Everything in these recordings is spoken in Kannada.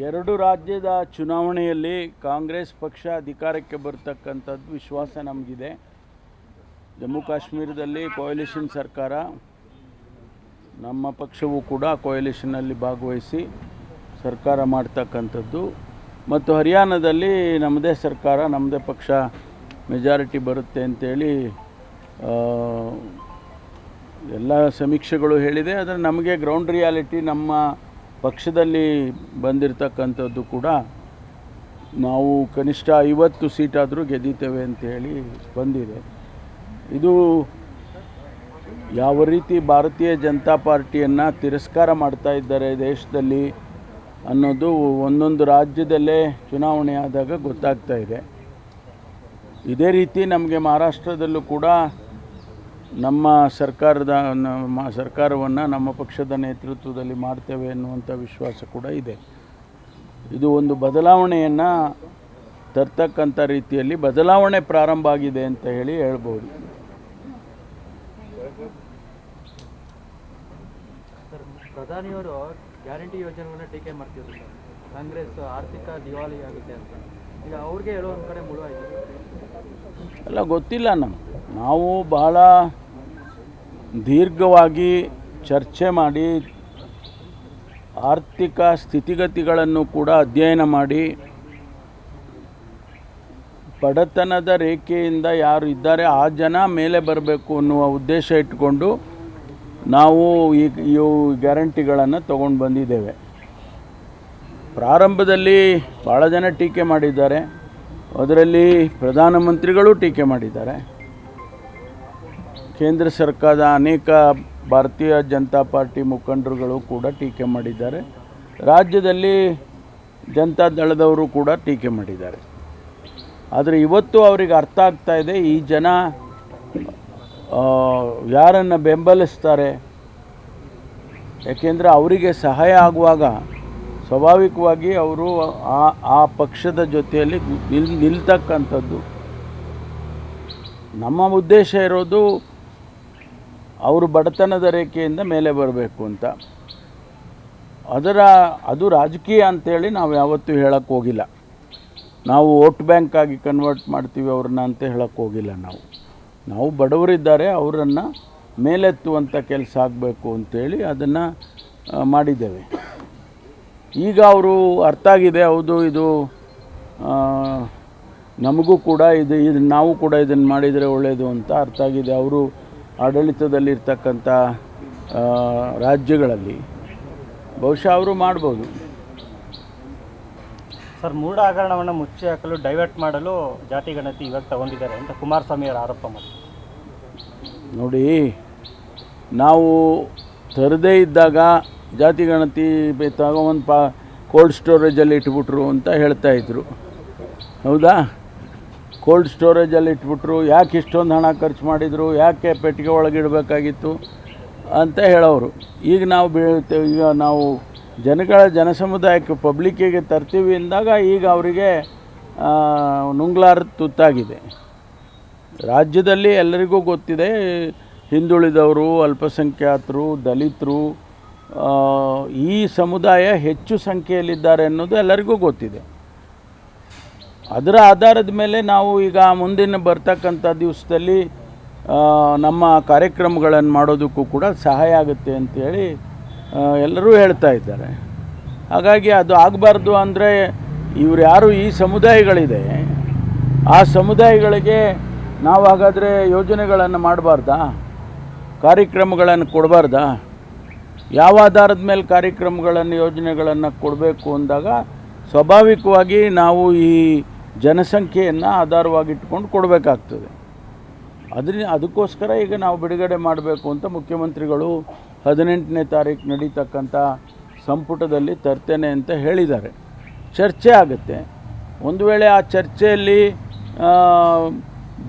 ಎರಡು ರಾಜ್ಯದ ಚುನಾವಣೆಯಲ್ಲಿ ಕಾಂಗ್ರೆಸ್ ಪಕ್ಷ ಅಧಿಕಾರಕ್ಕೆ ಬರ್ತಕ್ಕಂಥದ್ದು ವಿಶ್ವಾಸ ನಮಗಿದೆ. ಜಮ್ಮು ಕಾಶ್ಮೀರದಲ್ಲಿ ಕೋಯಲಿಷನ್ ಸರ್ಕಾರ, ನಮ್ಮ ಪಕ್ಷವೂ ಕೂಡ ಕೋಯಲಿಷನ್ನಲ್ಲಿ ಭಾಗವಹಿಸಿ ಸರ್ಕಾರ ಮಾಡ್ತಕ್ಕಂಥದ್ದು, ಮತ್ತು ಹರಿಯಾಣದಲ್ಲಿ ನಮ್ಮದೇ ಸರ್ಕಾರ, ನಮ್ಮದೇ ಪಕ್ಷ ಮೆಜಾರಿಟಿ ಬರುತ್ತೆ ಅಂತೇಳಿ ಎಲ್ಲ ಸಮೀಕ್ಷೆಗಳು ಹೇಳಿದೆ. ಆದರೆ ನಮಗೆ ಗ್ರೌಂಡ್ ರಿಯಾಲಿಟಿ ನಮ್ಮ ಪಕ್ಷದಲ್ಲಿ ಬಂದಿರತಕ್ಕಂಥದ್ದು ಕೂಡ ನಾವು ಕನಿಷ್ಠ 50 ಸೀಟಾದರೂ ಗೆದ್ದಿದ್ದೇವೆ ಅಂತೇಳಿ ಬಂದಿದೆ. ಇದು ಯಾವ ರೀತಿ ಭಾರತೀಯ ಜನತಾ ಪಾರ್ಟಿಯನ್ನು ತಿರಸ್ಕಾರ ಮಾಡ್ತಾ ಇದ್ದಾರೆ ದೇಶದಲ್ಲಿ ಅನ್ನೋದು ಒಂದೊಂದು ರಾಜ್ಯದಲ್ಲೇ ಚುನಾವಣೆ ಆದಾಗ ಗೊತ್ತಾಗ್ತಾ ಇದೆ. ಇದೇ ರೀತಿ ನಮಗೆ ಮಹಾರಾಷ್ಟ್ರದಲ್ಲೂ ಕೂಡ ನಮ್ಮ ಸರ್ಕಾರವನ್ನು ನಮ್ಮ ಪಕ್ಷದ ನೇತೃತ್ವದಲ್ಲಿ ಮಾಡ್ತೇವೆ ಅನ್ನುವಂಥ ವಿಶ್ವಾಸ ಕೂಡ ಇದೆ. ಇದು ಒಂದು ಬದಲಾವಣೆಯನ್ನು ತರ್ತಕ್ಕಂಥ ರೀತಿಯಲ್ಲಿ ಬದಲಾವಣೆ ಪ್ರಾರಂಭ ಆಗಿದೆ ಅಂತ ಹೇಳಿ ಹೇಳ್ಬೋದು. ಪ್ರಧಾನಿಯವರು ಗ್ಯಾರಂಟಿ ಯೋಜನೆಯನ್ನು ಟೀಕೆ ಮಾಡ್ತಿದ್ರು ಸರ್. ಕಾಂಗ್ರೆಸ್ ಆರ್ಥಿಕ ದಿವಾಳಿ ಆಗುತ್ತೆ ಅಂತ ಈಗ ಅವ್ರಿಗೆ ಹೇಳೋ ಒಂದು ಕಡೆ ಮುಳುವಾಗಿದೆ. ಅಲ್ಲ, ಗೊತ್ತಿಲ್ಲ. ನಾವು ಬಹಳ ದೀರ್ಘವಾಗಿ ಚರ್ಚೆ ಮಾಡಿ ಆರ್ಥಿಕ ಸ್ಥಿತಿಗತಿಗಳನ್ನು ಕೂಡ ಅಧ್ಯಯನ ಮಾಡಿ ಬಡತನದ ರೇಖೆಯಿಂದ ಯಾರು ಇದ್ದಾರೆ ಆ ಜನ ಮೇಲೆ ಬರಬೇಕು ಅನ್ನುವ ಉದ್ದೇಶ ಇಟ್ಟುಕೊಂಡು ನಾವು ಈ ಗ್ಯಾರಂಟಿಗಳನ್ನು ತಗೊಂಡು ಬಂದಿದ್ದೇವೆ. ಪ್ರಾರಂಭದಲ್ಲಿ ಭಾಳ ಜನ ಟೀಕೆ ಮಾಡಿದ್ದಾರೆ, ಅದರಲ್ಲಿ ಪ್ರಧಾನಮಂತ್ರಿಗಳು ಟೀಕೆ ಮಾಡಿದ್ದಾರೆ, ಕೇಂದ್ರ ಸರ್ಕಾರದ ಅನೇಕ ಭಾರತೀಯ ಜನತಾ ಪಾರ್ಟಿ ಮುಖಂಡರುಗಳು ಕೂಡ ಟೀಕೆ ಮಾಡಿದ್ದಾರೆ, ರಾಜ್ಯದಲ್ಲಿ ಜನತಾ ದಳದವರು ಕೂಡ ಟೀಕೆ ಮಾಡಿದ್ದಾರೆ. ಆದರೆ ಇವತ್ತು ಅವರಿಗೆ ಅರ್ಥ ಆಗ್ತಾ ಇದೆ ಈ ಜನ ಯಾರನ್ನು ಬೆಂಬಲಿಸ್ತಾರೆ. ಯಾಕೆಂದರೆ ಅವರಿಗೆ ಸಹಾಯ ಆಗುವಾಗ ಸ್ವಾಭಾವಿಕವಾಗಿ ಅವರು ಆ ಪಕ್ಷದ ಜೊತೆಯಲ್ಲಿ ನಿಲ್ತಕ್ಕಂಥದ್ದು. ನಮ್ಮ ಉದ್ದೇಶ ಇರೋದು ಅವರು ಬಡತನದ ರೇಖೆಯಿಂದ ಮೇಲೆ ಬರಬೇಕು ಅಂತ. ಅದು ರಾಜಕೀಯ ಅಂಥೇಳಿ ನಾವು ಯಾವತ್ತೂ ಹೇಳಕ್ಕೆ ಹೋಗಿಲ್ಲ. ನಾವು ವೋಟ್ ಬ್ಯಾಂಕ್ ಆಗಿ ಕನ್ವರ್ಟ್ ಮಾಡ್ತೀವಿ ಅವ್ರನ್ನ ಅಂತ ಹೇಳಕ್ಕೆ ಹೋಗಿಲ್ಲ. ನಾವು ಬಡವರಿದ್ದಾರೆ, ಅವರನ್ನು ಮೇಲೆತ್ತುವಂಥ ಕೆಲಸ ಆಗಬೇಕು ಅಂತೇಳಿ ಅದನ್ನು ಮಾಡಿದ್ದೇವೆ. ಈಗ ಅವರು ಅರ್ಥ ಆಗಿದೆ, ಹೌದು ಇದು ನಮಗೂ ಕೂಡ ಇದು ನಾವು ಕೂಡ ಇದನ್ನು ಮಾಡಿದರೆ ಒಳ್ಳೆಯದು ಅಂತ ಅರ್ಥ ಆಗಿದೆ. ಅವರು ಆಡಳಿತದಲ್ಲಿರ್ತಕ್ಕಂಥ ರಾಜ್ಯಗಳಲ್ಲಿ ಬಹುಶಃ ಅವರು ಮಾಡ್ಬೋದು. ಸರ್, ಮೂಢ ಹಗರಣವನ್ನು ಮುಚ್ಚಿ ಹಾಕಲು ಡೈವರ್ಟ್ ಮಾಡಲು ಜಾತಿ ಗಣತಿ ಇವಾಗ ತಗೊಂಡಿದ್ದಾರೆ ಅಂತ ಕುಮಾರಸ್ವಾಮಿ ಅವರು ಆರೋಪ ಮಾಡಿದ್ದಾರೆ. ನೋಡಿ, ನಾವು ತರದೇ ಇದ್ದಾಗ ಜಾತಿ ಗಣತಿ ತಗೊಂಡು ಕೋಲ್ಡ್ ಸ್ಟೋರೇಜಲ್ಲಿ ಇಟ್ಬಿಟ್ರು ಅಂತ ಹೇಳ್ತಾಯಿದ್ರು. ಹೌದಾ? ಕೋಲ್ಡ್ ಸ್ಟೋರೇಜಲ್ಲಿ ಇಟ್ಬಿಟ್ರು, ಯಾಕೆ ಇಷ್ಟೊಂದು ಹಣ ಖರ್ಚು ಮಾಡಿದರು, ಯಾಕೆ ಪೆಟ್ಟಿಗೆ ಒಳಗಿಡಬೇಕಾಗಿತ್ತು ಅಂತ ಹೇಳೋರು. ಈಗ ನಾವು ಜನಸಮುದಾಯಕ್ಕೆ ಪಬ್ಲಿಕ್ಕಿಗೆ ತರ್ತೀವಿ ಅಂದಾಗ ಈಗ ಅವರಿಗೆ ನುಂಗ್ಲಾರ ತುತ್ತಾಗಿದೆ. ರಾಜ್ಯದಲ್ಲಿ ಎಲ್ಲರಿಗೂ ಗೊತ್ತಿದೆ, ಹಿಂದುಳಿದವರು, ಅಲ್ಪಸಂಖ್ಯಾತರು, ದಲಿತರು, ಈ ಸಮುದಾಯ ಹೆಚ್ಚು ಸಂಖ್ಯೆಯಲ್ಲಿದ್ದಾರೆ ಅನ್ನೋದು ಎಲ್ಲರಿಗೂ ಗೊತ್ತಿದೆ. ಅದರ ಆಧಾರದ ಮೇಲೆ ನಾವು ಈಗ ಮುಂದಿನ ಬರ್ತಕ್ಕಂಥ ದಿವಸದಲ್ಲಿ ನಮ್ಮ ಕಾರ್ಯಕ್ರಮಗಳನ್ನು ಮಾಡೋದಕ್ಕೂ ಕೂಡ ಸಹಾಯ ಆಗುತ್ತೆ ಅಂಥೇಳಿ ಎಲ್ಲರೂ ಹೇಳ್ತಾ ಇದ್ದಾರೆ. ಹಾಗಾಗಿ ಅದು ಆಗಬಾರ್ದು ಅಂದರೆ ಇವರು ಯಾರು ಈ ಸಮುದಾಯಗಳಿದೆ ಆ ಸಮುದಾಯಗಳಿಗೆ ನಾವು ಹಾಗಾದರೆ ಯೋಜನೆಗಳನ್ನು ಮಾಡಬಾರ್ದಾ, ಕಾರ್ಯಕ್ರಮಗಳನ್ನು ಕೊಡಬಾರ್ದಾ? ಯಾವ ಆಧಾರದ ಮೇಲೆ ಕಾರ್ಯಕ್ರಮಗಳನ್ನು ಯೋಜನೆಗಳನ್ನು ಕೊಡಬೇಕು ಅಂದಾಗ ಸ್ವಾಭಾವಿಕವಾಗಿ ನಾವು ಈ ಜನಸಂಖ್ಯೆಯನ್ನು ಆಧಾರವಾಗಿಟ್ಕೊಂಡು ಕೊಡಬೇಕಾಗ್ತದೆ. ಅದಕ್ಕೋಸ್ಕರ ಈಗ ನಾವು ಬಿಡುಗಡೆ ಮಾಡಬೇಕು ಅಂತ ಮುಖ್ಯಮಂತ್ರಿಗಳು 18ನೇ ತಾರೀಕು ನಡೀತಕ್ಕಂಥ ಸಂಪುಟದಲ್ಲಿ ತರ್ತೇನೆ ಅಂತ ಹೇಳಿದ್ದಾರೆ. ಚರ್ಚೆ ಆಗುತ್ತೆ. ಒಂದು ವೇಳೆ ಆ ಚರ್ಚೆಯಲ್ಲಿ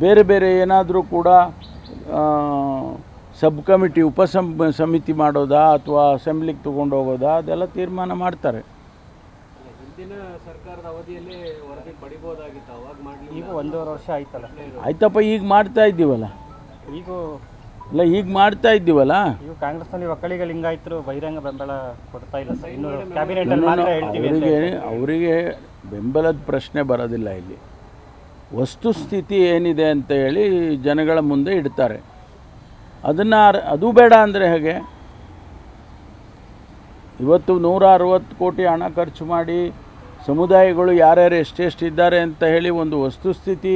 ಬೇರೆ ಬೇರೆ ಏನಾದರೂ ಕೂಡ ಸಬ್ ಕಮಿಟಿ ಸಮಿತಿ ಮಾಡೋದಾ ಅಥವಾ ಅಸೆಂಬ್ಲಿಗೆ ತೊಗೊಂಡು ಹೋಗೋದಾ ಅದೆಲ್ಲ ತೀರ್ಮಾನ ಮಾಡ್ತಾರೆ. ಹಿಂದಿನ ಸರ್ಕಾರದ ಅವಧಿಯಲ್ಲಿ ವರದಿ ಪಡಿಬೋದಾಗಿತ್ತು, ಅವಾಗ ಮಾಡಿ. ಈಗ 1.5 ವರ್ಷ ಆಯ್ತಲ್ಲ. ಆಯ್ತಪ್ಪ, ಈಗ ಮಾಡ್ತಾ ಇದ್ದೀವಲ್ಲ. ಇಲ್ಲ ಈಗ ಮಾಡ್ತಾ ಇದ್ದೀವಲ್ಲ. ಇವು ಕಾಂಗ್ರೆಸ್ನಲ್ಲಿ ಒಕ್ಕಲಿಗ ಲಿಂಗಾಯತರು ಬಹಿರಂಗ ಬೆಂಬಲ ಕೊಡ್ತಾ ಇಲ್ಲ ಸರ್. ಇನ್ನು ಕ್ಯಾಬಿನೆಟಲ್ಲಿ ಮಾತ್ರ ಹೇಳ್ತೀವಿ ಅಂತ. ಅವರಿಗೆ ಬೆಂಬಲದ ಪ್ರಶ್ನೆ ಬರೋದಿಲ್ಲ ಇಲ್ಲಿ. ವಸ್ತುಸ್ಥಿತಿ ಏನಿದೆ ಅಂತ ಹೇಳಿ ಜನಗಳ ಮುಂದೆ ಇಡ್ತಾರೆ. ಅದನ್ನು ಅದು ಬೇಡ ಅಂದರೆ ಹೇಗೆ? ಇವತ್ತು 160 ಕೋಟಿ ಹಣ ಖರ್ಚು ಮಾಡಿ ಸಮುದಾಯಗಳು ಯಾರ್ಯಾರು ಎಷ್ಟೆಷ್ಟು ಇದ್ದಾರೆ ಅಂತ ಹೇಳಿ ಒಂದು ವಸ್ತುಸ್ಥಿತಿ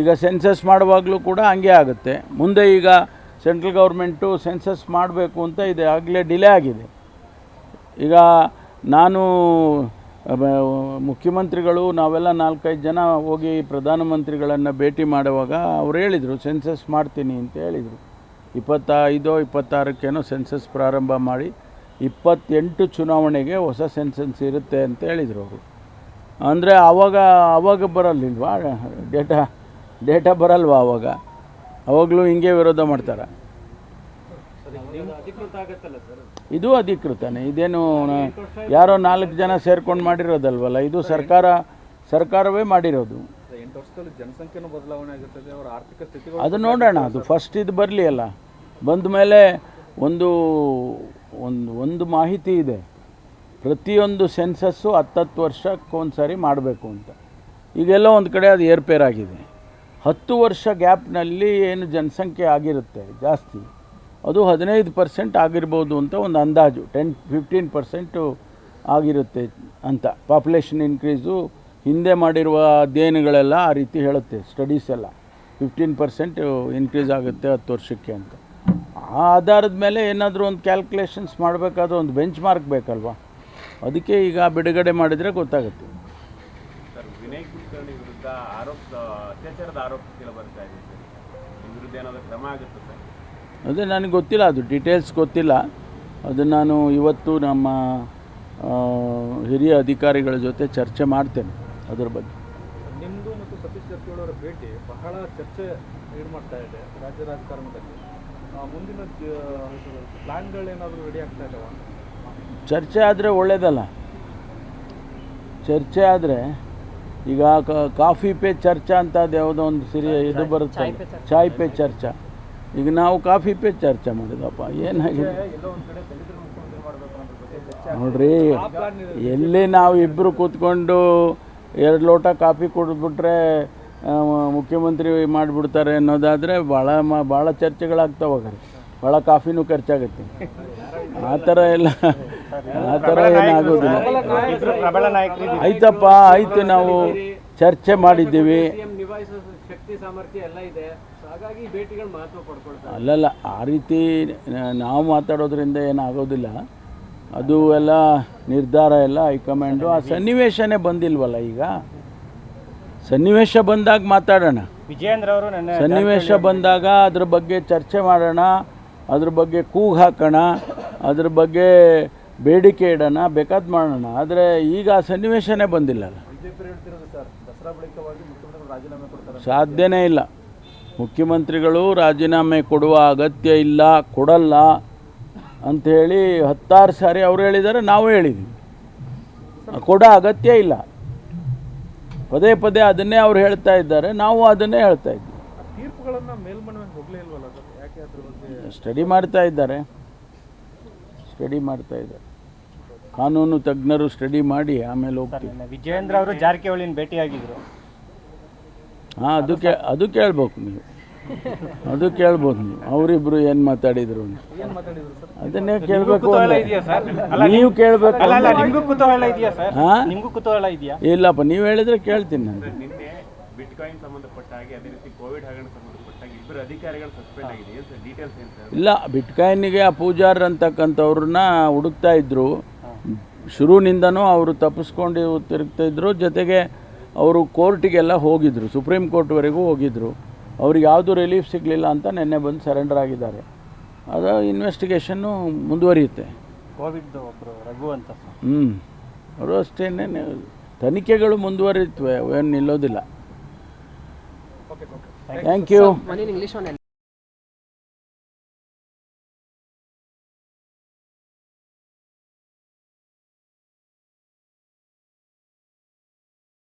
ಈಗ ಸೆನ್ಸಸ್ ಮಾಡುವಾಗಲೂ ಕೂಡ ಹಂಗೆ ಆಗುತ್ತೆ. ಮುಂದೆ ಈಗ ಸೆಂಟ್ರಲ್ ಗೌರ್ಮೆಂಟು ಸೆನ್ಸಸ್ ಮಾಡಬೇಕು ಅಂತ ಇದೆ, ಆಗಲೇ ಡಿಲೇ ಆಗಿದೆ. ಈಗ ನಾನು ಮುಖ್ಯಮಂತ್ರಿಗಳು ನಾವೆಲ್ಲ 4-5 ಜನ ಹೋಗಿ ಪ್ರಧಾನಮಂತ್ರಿಗಳನ್ನು ಭೇಟಿ ಮಾಡುವಾಗ ಅವ್ರು ಹೇಳಿದರು ಸೆನ್ಸಸ್ ಮಾಡ್ತೀನಿ ಅಂತ ಹೇಳಿದರು. 25-26ಕ್ಕೇನೋ ಸೆನ್ಸಸ್ ಪ್ರಾರಂಭ ಮಾಡಿ 28 ಚುನಾವಣೆಗೆ ಹೊಸ ಸೆನ್ಸಸ್ ಇರುತ್ತೆ ಅಂತ ಹೇಳಿದರು ಅವರು. ಅಂದರೆ ಆವಾಗ ಬರಲಿಲ್ವಾ ಡೇಟಾ ಬರಲ್ವಾ? ಅವಾಗಲೂ ಹಿಂಗೆ ವಿರೋಧ ಮಾಡ್ತಾರೆ. ಇದು ಅಧಿಕೃತನೇ. ಇದೇನು ಯಾರೋ 4 ಜನ ಸೇರ್ಕೊಂಡು ಮಾಡಿರೋದಲ್ವಲ್ಲ, ಇದು ಸರ್ಕಾರವೇ ಮಾಡಿರೋದು. 8 ವರ್ಷದಲ್ಲಿ ಜನಸಂಖ್ಯೆನೂ ಬದಲಾವಣೆ ಆಗಿರ್ತದೆ, ಅವರ ಆರ್ಥಿಕ ಸ್ಥಿತಿ ಅದು ನೋಡೋಣ. ಅದು ಫಸ್ಟ್ ಇದು ಬರಲಿ ಅಲ್ಲ. ಬಂದ ಮೇಲೆ ಒಂದು ಮಾಹಿತಿ ಇದೆ, ಪ್ರತಿಯೊಂದು ಸೆನ್ಸಸ್ಸು 10 ವರ್ಷಕ್ಕೊಂದು ಸಾರಿ ಮಾಡಬೇಕು ಅಂತ. ಈಗೆಲ್ಲೋ ಒಂದು ಕಡೆ ಅದು ಏರ್ಪೇರಾಗಿದೆ. 10 ವರ್ಷ ಗ್ಯಾಪ್ನಲ್ಲಿ ಏನು ಜನಸಂಖ್ಯೆ ಆಗಿರುತ್ತೆ ಜಾಸ್ತಿ, ಅದು 15% ಆಗಿರ್ಬೋದು ಅಂತ ಒಂದು ಅಂದಾಜು. 10-15% ಆಗಿರುತ್ತೆ ಅಂತ ಪಾಪ್ಯುಲೇಷನ್ ಇನ್ಕ್ರೀಸು ಹಿಂದೆ ಮಾಡಿರುವ ಅಧ್ಯಯನಗಳೆಲ್ಲ ಆ ರೀತಿ ಹೇಳುತ್ತೆ. ಸ್ಟಡೀಸ್ ಎಲ್ಲ 15% ಇನ್ಕ್ರೀಸ್ ಆಗುತ್ತೆ 10 ವರ್ಷಕ್ಕೆ ಅಂತ. ಆ ಆಧಾರದ ಮೇಲೆ ಏನಾದರೂ ಒಂದು ಕ್ಯಾಲ್ಕುಲೇಷನ್ಸ್ ಮಾಡಬೇಕಾದ್ರೆ ಒಂದು ಬೆಂಚ್ ಮಾರ್ಕ್ ಬೇಕಲ್ವಾ? ಅದಕ್ಕೆ ಈಗ ಬಿಡುಗಡೆ ಮಾಡಿದರೆ ಗೊತ್ತಾಗುತ್ತೆ. ಸರ್, ವಿನಯ್ ಕುಲಕರ್ಣಿ ವಿರುದ್ಧ ಅತ್ಯಾಚಾರದ ಆರೋಪ ಬರ್ತಾ ಇದೆ ಸರ್, ಈ ವಿರುದ್ಧ ಏನಾದರೂ ಕ್ರಮ ಆಗುತ್ತೆ ಸರ್? ಅದೇ ನನಗೆ ಗೊತ್ತಿಲ್ಲ, ಅದು ಡೀಟೇಲ್ಸ್ ಗೊತ್ತಿಲ್ಲ. ಅದು ನಾನು ಇವತ್ತು ನಮ್ಮ ಹಿರಿಯ ಅಧಿಕಾರಿಗಳ ಜೊತೆ ಚರ್ಚೆ ಮಾಡ್ತೇನೆ ಅದ್ರ ಬಗ್ಗೆ. ನಿಮ್ಮದು ಮತ್ತು ಸತೀಶ್ ಜಾರಕಿಹೊಳಿ ಅವರ ಭೇಟಿ ಬಹಳ ಚರ್ಚೆ ಮಾಡ್ತಾ ಇದೆ ರಾಜ್ಯ ರಾಜಕಾರಣದಲ್ಲಿ. ಮುಂದಿನ ಪ್ಲಾನ್ಗಳೇನಾದರೂ ರೆಡಿ ಆಗ್ತಾ ಇದ್ದಾವ? ಚರ್ಚೆ ಆದರೆ ಒಳ್ಳೆಯದಲ್ಲ. ಚರ್ಚೆ ಆದರೆ ಈಗ ಕಾಫಿ ಪೇ ಚರ್ಚಾ ಅಂತ ಅದು ಯಾವುದೋ ಒಂದು ಇದು ಬರುತ್ತೆ, ಚಾಯ್ ಪೇ ಚರ್ಚಾ. ಈಗ ನಾವು ಕಾಫಿ ಪೇ ಚರ್ಚೆ ಮಾಡಿದಪ್ಪ, ಏನಾಗಿದೆ ನೋಡ್ರಿ. ಎಲ್ಲಿ ನಾವು ಇಬ್ಬರು ಕೂತ್ಕೊಂಡು 2 ಲೋಟ ಕಾಫಿ ಕುಡಿದ್ಬಿಟ್ರೆ ಮುಖ್ಯಮಂತ್ರಿ ಮಾಡಿಬಿಡ್ತಾರೆ ಅನ್ನೋದಾದರೆ ಭಾಳ ಚರ್ಚೆಗಳಾಗ್ತಾವೆ, ಭಾಳ ಕಾಫಿನೂ ಖರ್ಚಾಗುತ್ತೆ. ಆ ಥರ ಏನಾಗೋದಿಲ್ಲ. ಆಯ್ತಪ್ಪ, ಆಯಿತು, ನಾವು ಚರ್ಚೆ ಮಾಡಿದ್ದೀವಿ. ಅಲ್ಲಲ್ಲ, ಆ ರೀತಿ ನಾವು ಮಾತಾಡೋದ್ರಿಂದ ಏನಾಗೋದಿಲ್ಲ. ಅದು ಎಲ್ಲ ನಿರ್ಧಾರ ಎಲ್ಲ ಹೈಕಮಾಂಡು. ಆ ಸನ್ನಿವೇಶನೇ ಬಂದಿಲ್ವಲ್ಲ. ಈಗ ಸನ್ನಿವೇಶ ಬಂದಾಗ ಮಾತಾಡೋಣ. ವಿಜಯೇಂದ್ರ ಅವರು ಸನ್ನಿವೇಶ ಬಂದಾಗ ಅದ್ರ ಬಗ್ಗೆ ಚರ್ಚೆ ಮಾಡೋಣ, ಅದ್ರ ಬಗ್ಗೆ ಕೂಗು ಹಾಕೋಣ, ಅದ್ರ ಬಗ್ಗೆ ಬೇಡಿಕೆ ಇಡೋಣ, ಬೇಕಾದ ಮಾಡೋಣ. ಆದರೆ ಈಗ ಆ ಸನ್ನಿವೇಶನೇ ಬಂದಿಲ್ಲಲ್ಲ. ಸಾಧ್ಯನೇ ಇಲ್ಲ. ಮುಖ್ಯಮಂತ್ರಿಗಳು ರಾಜೀನಾಮೆ ಕೊಡುವ ಅಗತ್ಯ ಇಲ್ಲ, ಕೊಡಲ್ಲ ಅಂಥೇಳಿ 10 ಸಾರಿ ಅವ್ರು ಹೇಳಿದ್ದಾರೆ, ನಾವು ಹೇಳಿದ್ವಿ. ಕೊಡೋ ಅಗತ್ಯ ಇಲ್ಲ. ಪದೇ ಪದೇ ಅದನ್ನೇ ಅವ್ರು ಹೇಳ್ತಾ ಇದ್ದಾರೆ, ನಾವು ಅದನ್ನೇ ಹೇಳ್ತಾ ಇದ್ವಿ. ಸ್ಟಡಿ ಮಾಡ್ತಾ ಇದ್ದಾರೆ. ಕಾನೂನು ತಜ್ಞರು ಸ್ಟಡಿ ಮಾಡಿ ಆಮೇಲೆ ಹೋಗ್ತೀವಿ. ವಿಜಯೇಂದ್ರ ಅವರು ಜಾರಕಿಹೊಳಿನ ಭೇಟಿಯಾಗಿದ್ರು. ಹಾಂ, ಅದು ಕೇಳ್ಬೇಕು ನೀವು. ಅದು ಕೇಳ್ಬೋದು ನೀವು, ಅವರಿಬ್ಬರು ಏನು ಮಾತಾಡಿದ್ರು ಅಂತ. ಅದನ್ನೇ ಕೇಳಬೇಕು. ನೀವು ಕೇಳಬೇಕು. ನಿಮಗೂ ಕುತೂಹಲ ಇದೆಯಾ ಸರ್? ನಿಮಗೂ ಕುತೂಹಲ ಇದೆಯಾ? ಇಲ್ಲಪ್ಪ, ನೀವು ಹೇಳಿದ್ರೆ ಕೇಳ್ತೀನಿ ನಾನು. ನಿನ್ನೆ ಬಿಟ್ಕಾಯಿನ್ ಸಂಬಂಧಪಟ್ಟ ಹಾಗೆ, ಅದೇ ರೀತಿ ಕೋವಿಡ್ ಹಗರಣ ಸಂಬಂಧಪಟ್ಟ ಹಾಗೆ 2 ಅಧಿಕಾರಿಗಳು ಸಸ್ಪೆಂಡ್ ಆಗಿದೆ. ಏನು ಸರ್ ಡೀಟೇಲ್ಸ್ ಏನು ಸರ್? ಇಲ್ಲ, ಬಿಟ್ಕಾಯಿನ್ಗೆ ಆ ಪೂಜಾರ್ ಅಂತಕ್ಕಂಥವ್ರನ್ನ ಹುಡುಕ್ತಾ ಇದ್ರು. ಶುರುವಿನಿಂದನೂ ಅವರು ತಪ್ಪಿಸ್ಕೊಂಡು ತಿರುಗ್ತಾಯಿದ್ರು. ಜೊತೆಗೆ ಅವರು ಕೋರ್ಟಿಗೆಲ್ಲ ಹೋಗಿದ್ರು, ಸುಪ್ರೀಂ ಕೋರ್ಟ್ವರೆಗೂ ಹೋಗಿದ್ರು. ಅವ್ರಿಗೆ ಯಾವುದೂ ರಿಲೀಫ್ ಸಿಗಲಿಲ್ಲ ಅಂತ ನಿನ್ನೆ ಬಂದು ಸರೆಂಡರ್ ಆಗಿದ್ದಾರೆ. ಅದು ಇನ್ವೆಸ್ಟಿಗೇಷನ್ನು ಮುಂದುವರಿಯುತ್ತೆ. ಕೋವಿಡ್ ಒಬ್ಬರು ರಘು ಅಂತ. ಅವರು ಅಷ್ಟೇ, ತನಿಖೆಗಳು ಮುಂದುವರಿಯುತ್ತವೆ, ಏನು ನಿಲ್ಲೋದಿಲ್ಲ. Thank you.